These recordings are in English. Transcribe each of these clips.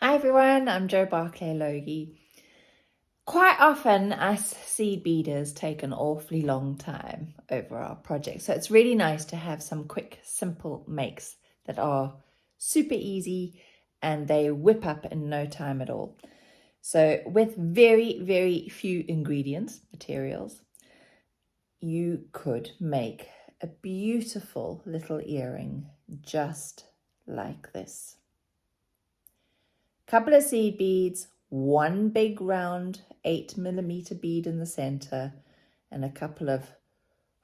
Hi everyone, I'm Barclay Loggie. Quite often us seed beaders take an awfully long time over our project, so it's really nice to have some quick, simple makes that are super easy and they whip up in no time at all. So with very, very few materials, you could make a beautiful little earring just like this. Couple of seed beads, one big round 8mm bead in the center, and a couple of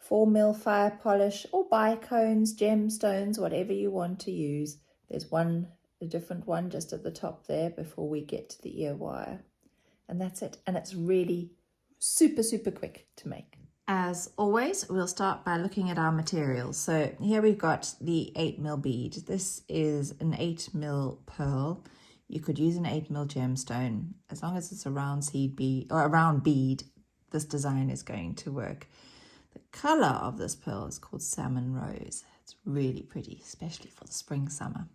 4mm fire polish or bicones, gemstones, whatever you want to use. There's a different one just at the top there before we get to the ear wire. And that's it. And it's really super, super quick to make. As always, we'll start by looking at our materials. So here we've got the 8mm bead. This is an 8mm pearl. You could use an 8mm gemstone. As long as it's a round seed bead or a round bead, this design is going to work. The color of this pearl is called Salmon Rose. It's really pretty, especially for the spring, summer.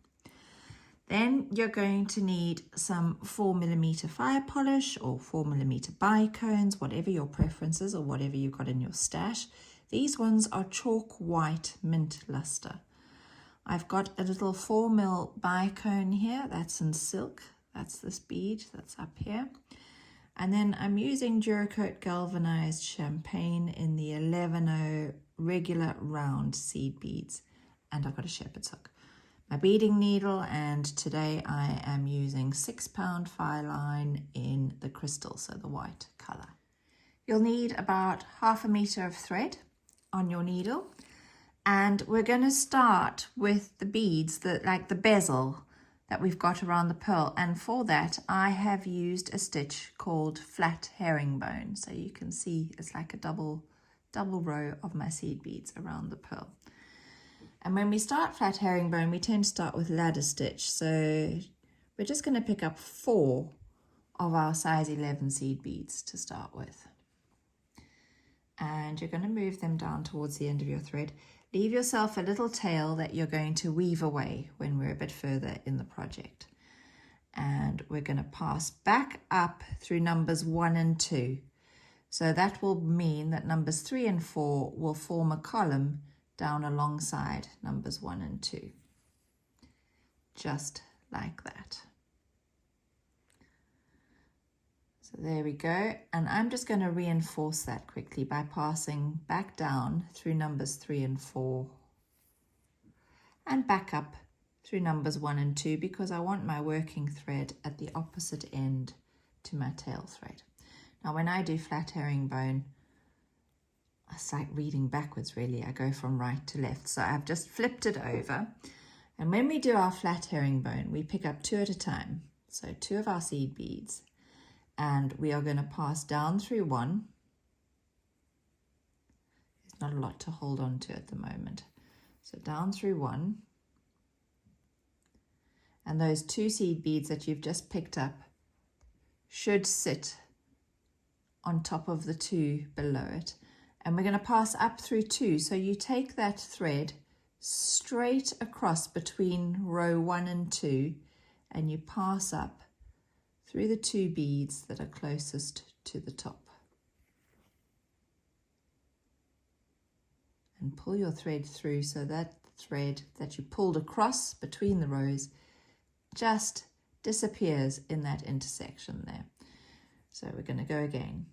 Then you're going to need some 4mm fire polish or 4mm bicones, whatever your preferences or whatever you've got in your stash. These ones are chalk white mint luster. I've got a little 4mm bicone here, that's in silk. That's this bead that's up here. And then I'm using Duracoat galvanized champagne in the 11/0 regular round seed beads. And I've got a shepherd's hook. My beading needle, and today I am using 6-pound fire line in the crystal, so the white color. You'll need about 1/2 meter of thread on your needle, and we're going to start with the beads, like the bezel that we've got around the pearl, and for that I have used a stitch called flat herringbone, so you can see it's like a double row of my seed beads around the pearl. And when we start flat herringbone, we tend to start with ladder stitch. So we're just going to pick up 4 of our size 11 seed beads to start with. And you're going to move them down towards the end of your thread. Leave yourself a little tail that you're going to weave away when we're a bit further in the project. And we're going to pass back up through numbers 1 and 2. So that will mean that numbers 3 and 4 will form a column down alongside numbers 1 and 2, just like that. So there we go, and I'm just going to reinforce that quickly by passing back down through numbers 3 and 4 and back up through numbers 1 and 2 because I want my working thread at the opposite end to my tail thread. Now when I do flat herringbone, it's like reading backwards really. I go from right to left. So I've just flipped it over. And when we do our flat herringbone, we pick up 2 at a time. So 2 of our seed beads. And we are going to pass down through 1. There's not a lot to hold on to at the moment. So down through 1. And those 2 seed beads that you've just picked up should sit on top of the 2 below it. And we're going to pass up through 2. So you take that thread straight across between row 1 and 2 and you pass up through the 2 beads that are closest to the top. And pull your thread through so that thread that you pulled across between the rows just disappears in that intersection there. So we're going to go again.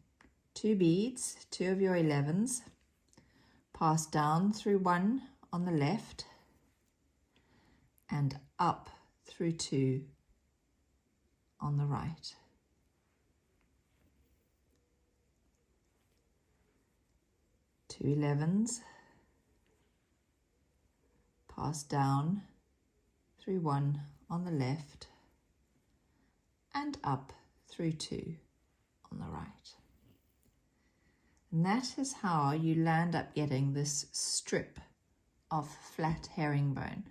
2 beads, 2 of your 11s, pass down through 1 on the left and up through 2 on the right. 2 11s, pass down through 1 on the left and up through 2 on the right. And that is how you land up getting this strip of flat herringbone.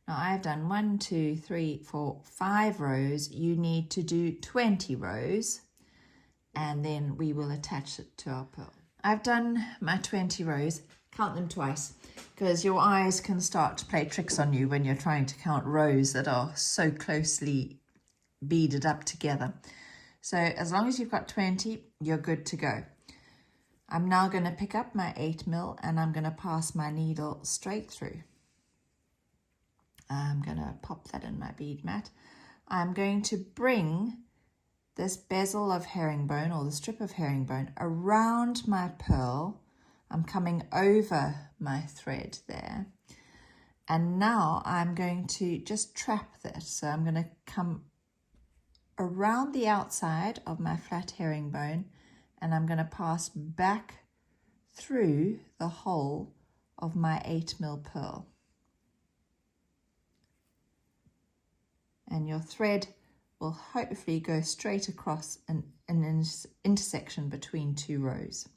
Now I've done 1, 2, 3, 4, 5 rows. You need to do 20 rows and then we will attach it to our pearl. I've done my 20 rows, count them twice, because your eyes can start to play tricks on you when you're trying to count rows that are so closely beaded up together. So as long as you've got 20, you're good to go. I'm now going to pick up my 8mm and I'm going to pass my needle straight through. I'm going to pop that in my bead mat. I'm going to bring this bezel of herringbone, or the strip of herringbone, around my pearl. I'm coming over my thread there. And now I'm going to just trap that. So I'm going to come around the outside of my flat herringbone and I'm going to pass back through the hole of my 8mm pearl. And your thread will hopefully go straight across an intersection between two rows.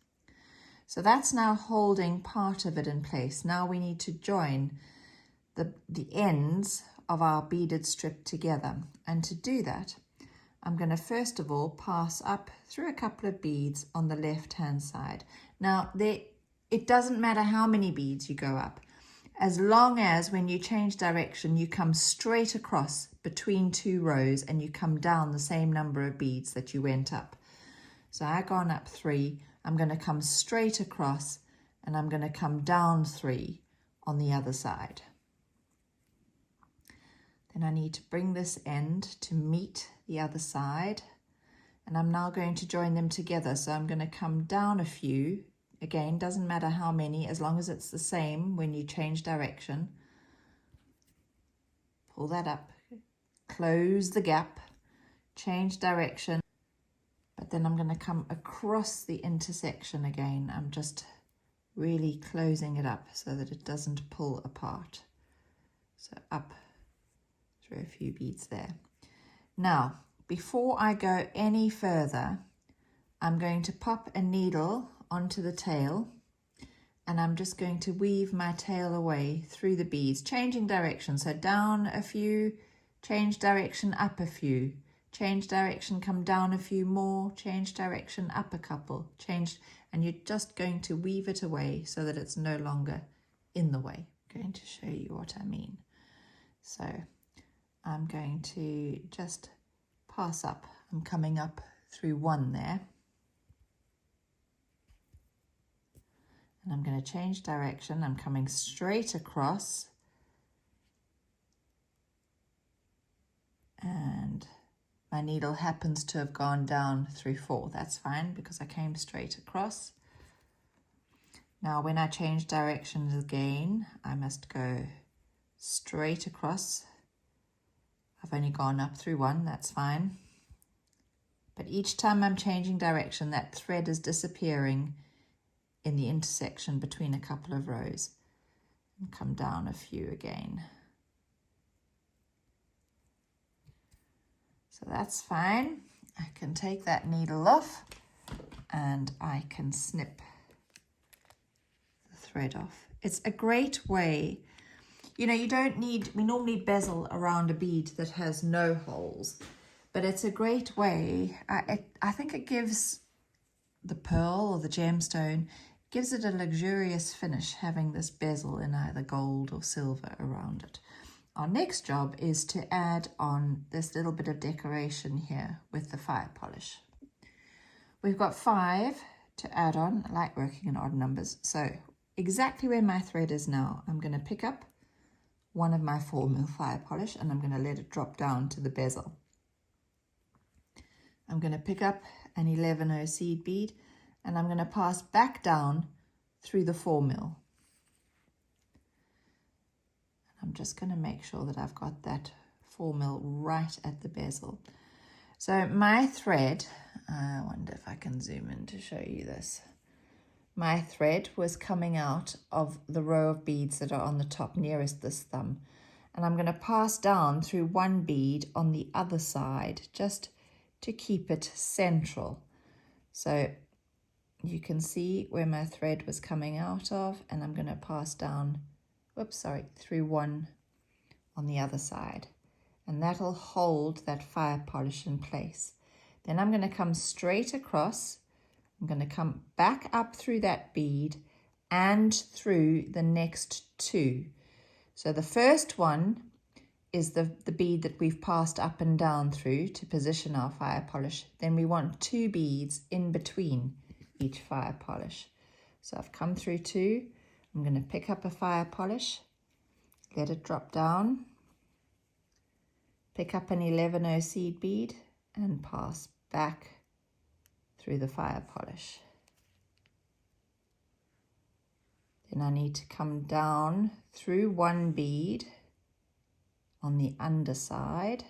So that's now holding part of it in place. Now we need to join the ends of our beaded strip together. And to do that, I'm going to first of all pass up through a couple of beads on the left-hand side. Now, it doesn't matter how many beads you go up, as long as when you change direction, you come straight across between two rows and you come down the same number of beads that you went up. So I've gone up 3, I'm going to come straight across and I'm going to come down 3 on the other side. Then I need to bring this end to meet the other side, and I'm now going to join them together. So I'm going to come down a few. Again, doesn't matter how many, as long as it's the same when you change direction. Pull that up, close the gap, change direction, but then I'm going to come across the intersection again. I'm just really closing it up so that it doesn't pull apart. So up through a few beads there. Now, before I go any further, I'm going to pop a needle onto the tail and I'm just going to weave my tail away through the beads, changing direction. So down a few, change direction, up a few, change direction, come down a few more, change direction, up a couple, change, and you're just going to weave it away so that it's no longer in the way. I'm going to show you what I mean. So I'm going to just pass up. I'm coming up through 1 there. And I'm going to change direction. I'm coming straight across. And my needle happens to have gone down through 4. That's fine because I came straight across. Now when I change directions again, I must go straight across. I've only gone up through 1, that's fine. But each time I'm changing direction, that thread is disappearing in the intersection between a couple of rows. And come down a few again. So that's fine. I can take that needle off and I can snip the thread off. It's a great way. You know, you don't need, we normally bezel around a bead that has no holes, but it's a great way. I think it gives the pearl or the gemstone, gives it a luxurious finish having this bezel in either gold or silver around it. Our next job is to add on this little bit of decoration here with the fire polish. We've got 5 to add on. I like working in odd numbers. So exactly where my thread is now, I'm going to pick up one of my 4mm fire polish and I'm going to let it drop down to the bezel. I'm going to pick up an 11/0 seed bead and I'm going to pass back down through the 4mm. I'm just going to make sure that I've got that 4mm right at the bezel. So my thread, I wonder if I can zoom in to show you this. My thread was coming out of the row of beads that are on the top nearest this thumb. And I'm going to pass down through 1 bead on the other side just to keep it central. So you can see where my thread was coming out of, and I'm going to pass down, through 1 on the other side. And that'll hold that fire polish in place. Then I'm going to come straight across. I'm going to come back up through that bead and through the next 2. So the first one is the bead that we've passed up and down through to position our fire polish. Then we want 2 beads in between each fire polish. So I've come through 2. I'm going to pick up a fire polish, let it drop down, pick up an 11-0 seed bead and pass back through the fire polish. Then I need to come down through 1 bead on the underside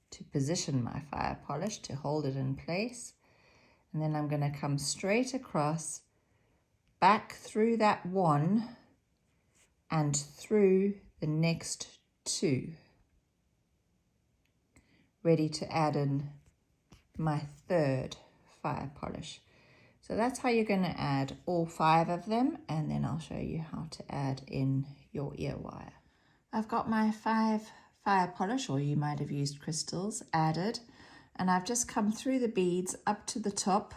to position my fire polish, to hold it in place. And then I'm going to come straight across, back through that 1 and through the next 2. Ready to add in my 3rd fire polish. So that's how you're going to add all 5 of them, and then I'll show you how to add in your ear wire. I've got my 5 fire polish, or you might have used crystals, added, and I've just come through the beads up to the top.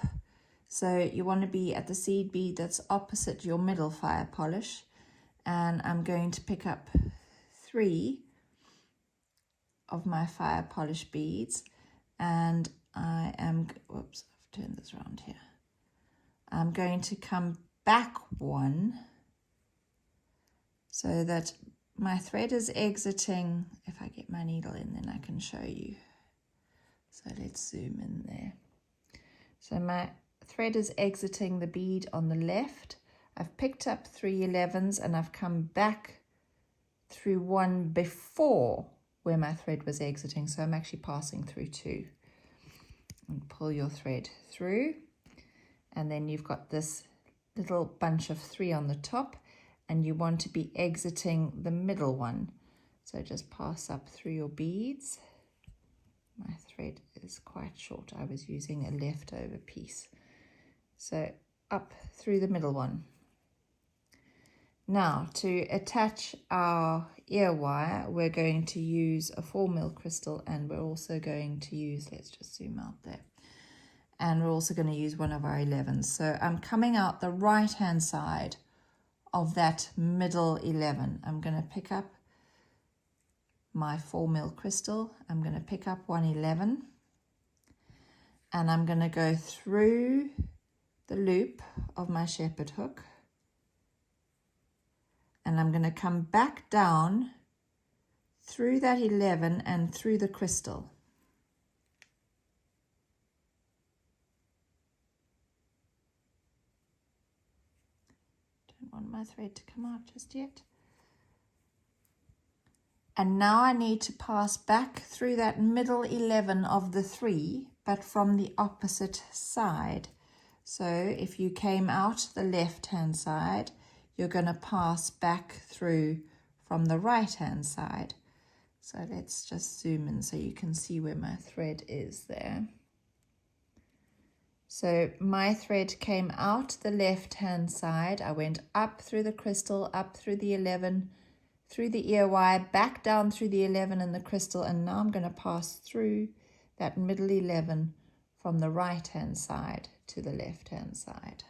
So you want to be at the seed bead that's opposite your middle fire polish, and I'm going to pick up 3 of my fire polish beads, and I am, whoops, I've turned this around here. I'm going to come back 1 so that my thread is exiting. If I get my needle in, then I can show you. So let's zoom in there. So my thread is exiting the bead on the left. I've picked up 3 11s and I've come back through 1 before where my thread was exiting. So I'm actually passing through 2. And pull your thread through. And then you've got this little bunch of 3 on the top, and you want to be exiting the middle one. So just pass up through your beads. My thread is quite short. I was using a leftover piece. So up through the middle one. Now to attach our ear wire, we're going to use a 4mm crystal, and we're also going to use, let's just zoom out there. And we're also going to use one of our 11s. So I'm coming out the right-hand side of that middle 11. I'm going to pick up my 4mm crystal. I'm going to pick up 1 11. And I'm going to go through the loop of my shepherd hook. And I'm going to come back down through that 11 and through the crystal. Want my thread to come out just yet. And now I need to pass back through that middle 11 of the 3, but from the opposite side. So if you came out the left hand side, you're going to pass back through from the right hand side. So let's just zoom in so you can see where my thread is there. So my thread came out the left-hand side. I went up through the crystal, up through the 11, through the ear wire, back down through the 11 and the crystal, and now I'm going to pass through that middle 11 from the right-hand side to the left-hand side.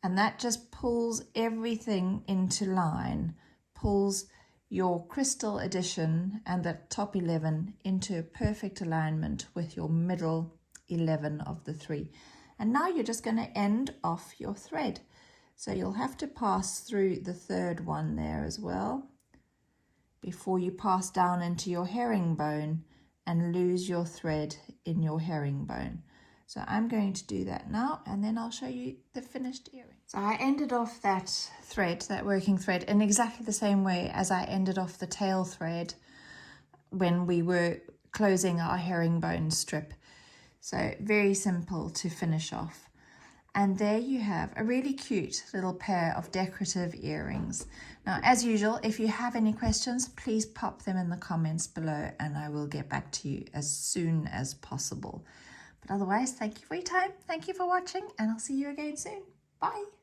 And that just pulls everything into line, pulls your crystal addition and that top 11 into perfect alignment with your middle 11 of the 3. And now you're just going to end off your thread. So you'll have to pass through the 3rd one there as well before you pass down into your herringbone and lose your thread in your herringbone. So I'm going to do that now, and then I'll show you the finished earring. So I ended off that thread, that working thread, in exactly the same way as I ended off the tail thread when we were closing our herringbone strip. So very simple to finish off. And there you have a really cute little pair of decorative earrings. Now, as usual, if you have any questions, please pop them in the comments below and I will get back to you as soon as possible. But otherwise, thank you for your time. Thank you for watching, and I'll see you again soon. Bye.